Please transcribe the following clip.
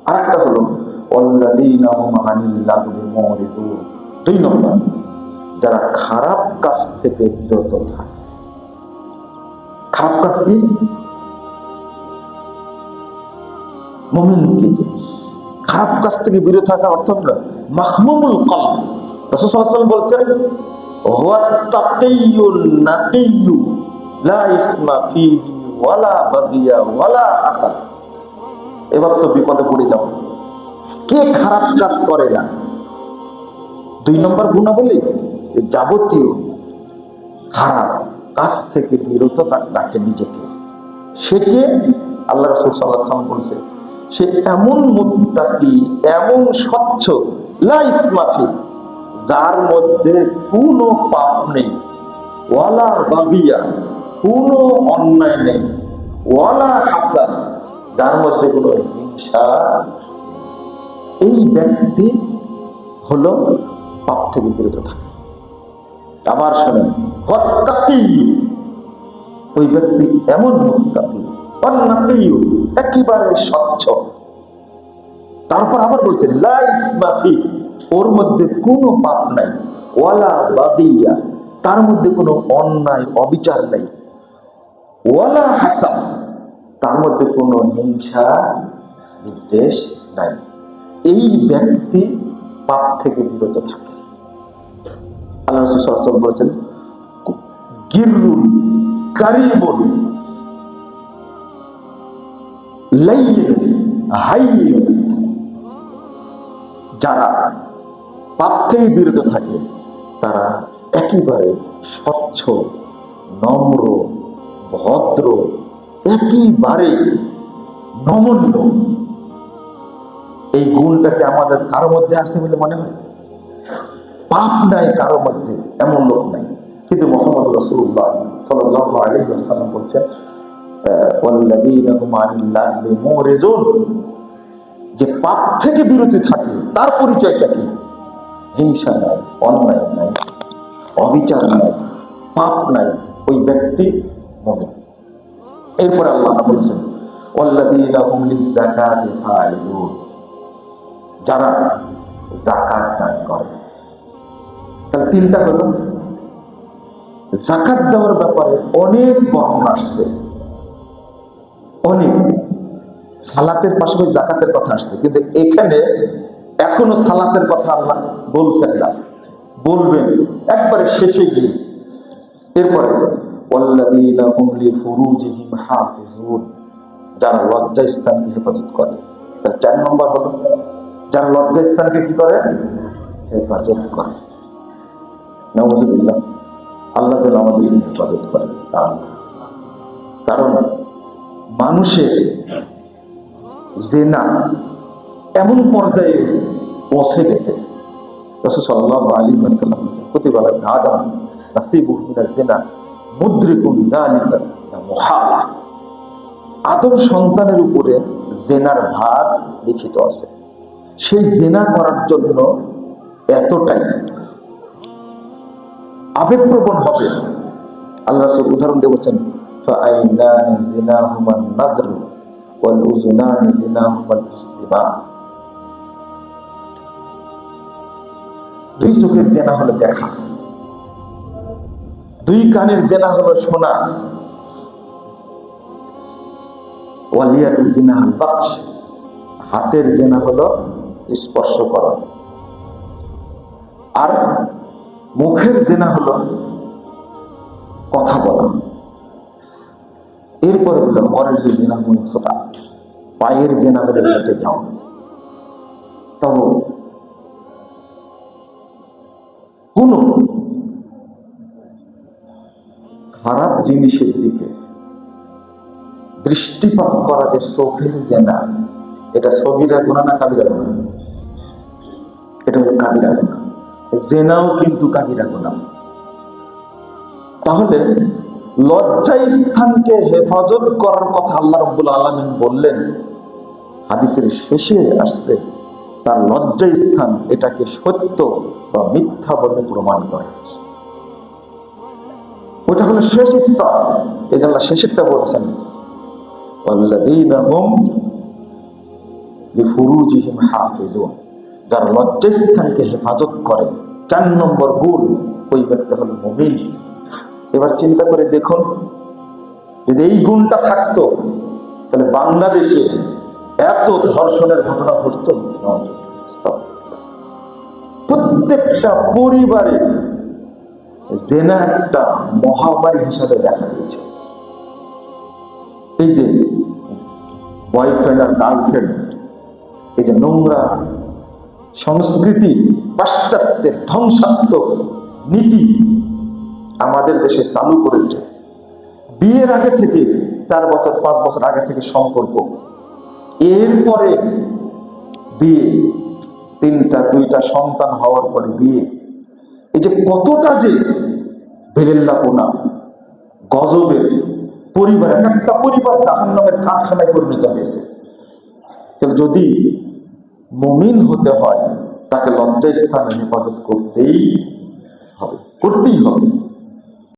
আরেকটা হলো আল্লাযীনা হুম আনিল লাগবি মুরিদুন। 2 নম্বর, যারা খারাপ কাজ থেকে বিরত থাকে। খারাপ কাজ কি? মুমিনকে জিনিস খারাপ কাজ থেকে বিরত থাকা অর্থ হলো মাহমুমুল কলব। রাসূল সাল্লাল্লাহু আলাইহি ওয়াসাল্লাম বলছেন ওয়া তাকিয়ুন নাকিয়্যু লা ইসমা ফীহি ওয়ালা বাগিয়া ওয়ালা হাসাদ। এবার তো বিপদে পড়ে যাও। কে খারাপ কাজ করে না? 2 নম্বর গুণাবলী, যাবতীয় খারাপ কাজ থেকে বিরত রাখে নিজেকে। সে কে? আল্লাহ রাসূল সাল্লাল্লাহু আলাইহি ওয়াসাল্লাম বলেছে সে এমন মুত্তাকি, এমন স্বচ্ছ, লা ইসমা ফি, যার মধ্যে কোনো পাপ নেই, ওয়ালা বাগিয়া, কোনো অন্যায় নেই, ওয়ালা হাসাদ, যার মধ্যে কোনো হিংসা। এই ব্যক্তি হলো পাপ থেকে বিরত থাকে। আবার শোনেন, ওয়াত্তাকি, ওই ব্যক্তি এমন মুত্তাকি, অন্নাকিয়্যু, একেবারে স্বচ্ছ। তারপর আবার বলছেন লা ইসমা ফি, ওর মধ্যে কোনো পাপ নাই, ওয়ালা বাগিয়া, তার মধ্যে কোনো অন্যায় অবিচার নাই, ওয়ালা হাসাদ, তার মধ্যে কোনো হিংসা বিদ্বেষ নাই। এই ব্যক্তি পাপ থেকে বিরত থাকে। আল্লাহ রাসূল সাল্লাল্লাহু আলাইহি ওয়াসাল্লাম বলেছেন গিররুন কারিবুন লাইয়িন হাইয়্যুন, যারা পাপ থেকে বিরত থাকে তারা একেবারে স্বচ্ছ, নম্র, ভদ্র, একেবারে নমনীয়। এই গুণটাকে আমাদের কারো মধ্যে আছে বলে মনে হয়? পাপ নাই কারো মধ্যে, এমন লোক নাই। কিন্তু মুহাম্মদ রাসূলুল্লাহ সাল্লাল্লাহু আলাইহি ওয়াসাল্লাম বলছেন ওয়াল্লাযীনা হুম আনিল লাগবি মুরিদুন, যে পাপ থেকে বিরতি থাকে তার পরিচয়টা কি? হিংসা নাই, অন্যায় নাই, অবিচার নাই, পাপ নাই, ওই ব্যক্তি মুমিন। এরপর আল্লাহ বলছেন ওয়াল্লাযীনা হুম লিয-যাকাতি ফাইলুন, যারা যাকাত দান করে। তাহলে 3টা হলো। যাকাত দেওয়ার ব্যাপারে অনেক বর্ণনা আসছে, অনেক। সালাতের পাশাপাশি যাকাতের কথা আসছে, কিন্তু এখানে এখনো সালাতের কথা আল্লাহ বলছেন না, বলবেন একবারে শেষে গিয়ে। এরপরে ওয়াল্লাযীনা হুম লিফুরুজিহিম হাফিজুন, যারা লজ্জা স্থানকে হেফাজত করে। 4 নম্বর হলো যারা লজ্জা স্থানকে কি করে? হেফাজত করে। নাউযুবিল্লাহ, আল্লাহ যেন আমাদের হেফাজত করে। কারণ মানুষের জিনা এমন পর্যায়ে পৌঁছে গেছে, রাসূল সাল্লাল্লাহু আলাইহি ওয়াসাল্লাম কুতিবা আলা আদম নাসিবুহু মিনাজ জিনা মুদরিকুন যালিকা মুহালা, আদম সন্তানের উপরে জিনার ভার লিখিত আছে। সেই জিনা করার জন্য এতটাই আবেগপ্রবণ হবে। আল্লাহ রাসূল উদাহরণ দিয়ে বলছেন ফাআইনানি জিনাহুমা নাযর ওয়াল উযুনানি জিনাহুমা ইসতিমা, 2 চোখের জেনা হলো দেখা, 2 কানের জেনা হলো শোনা, ওয়ালিয়াদু জিনাহাল বাতশ, হাতের জেনা হলো স্পর্শ করা, আর মুখের জেনা হলো কথা বলা। এরপরে হলো অরের জেনা হলো খোটা, পায়ের জেনা হলো হেঁটে যাওয়া। তবে কোন খারাপ জিনিসের দিকে দৃষ্টিপাত করা যে চোখের জেনা, এটা সগীরা গুনাহ না কাবিরা গুনাহ? এটা হলো কাবিরা গুনাহ। জেনাও কিন্তু কাবিরা গুনাহ। তাহলে লজ্জা স্থানকে হেফাজত করার কথা আল্লাহ রাব্বুল আলামিন বললেন, হাদিসের শেষে আসছে তার লজ্জা স্থান এটাকে সত্য বা মিথ্যা বলে প্রমাণ করে। ওটা হলো শেষ স্তর। এই জন্য শেষেরটা বলছেন ওয়াল্লাযীনা হুম লিফুরুজিহিম হাফিজুন, যারা লজ্জাস্থানকে হেফাজত করে। 4 নম্বর গুণ, ওই ব্যক্তি হল মুমিন। এবার চিন্তা করে দেখুন, যদি এই গুণটা থাকতো তাহলে বাংলাদেশে এত ধর্ষণের ঘটনা ঘটতো না। প্রত্যেকটা পরিবারে জেনা একটা মহামারী হিসাবে দেখা দিয়েছে। এই যে বয়ফ্রেন্ড আর গার্লফ্রেন্ড, এই যে নোংরা সংস্কৃতি, পাশ্চাত্যের ধ্বংসাত্মক নীতি আমাদের দেশে চালু করেছে। বিয়ের আগে থেকে 4 বছর 5 বছর আগে থেকে সম্পর্ক, এরপরে বিয়ে, 3টা 2টা সন্তান হওয়ার পরে বিয়ে। এই যে কতটা যে বেরেল্লাপনা, গজবের পরিবার, একটা পরিবার জাহান্নামের কারখানায় পরিণত হয়েছে। যদি মুমিন হতে হয় তাকে লজ্জাস্থানে হেফাজত করতেই হবে।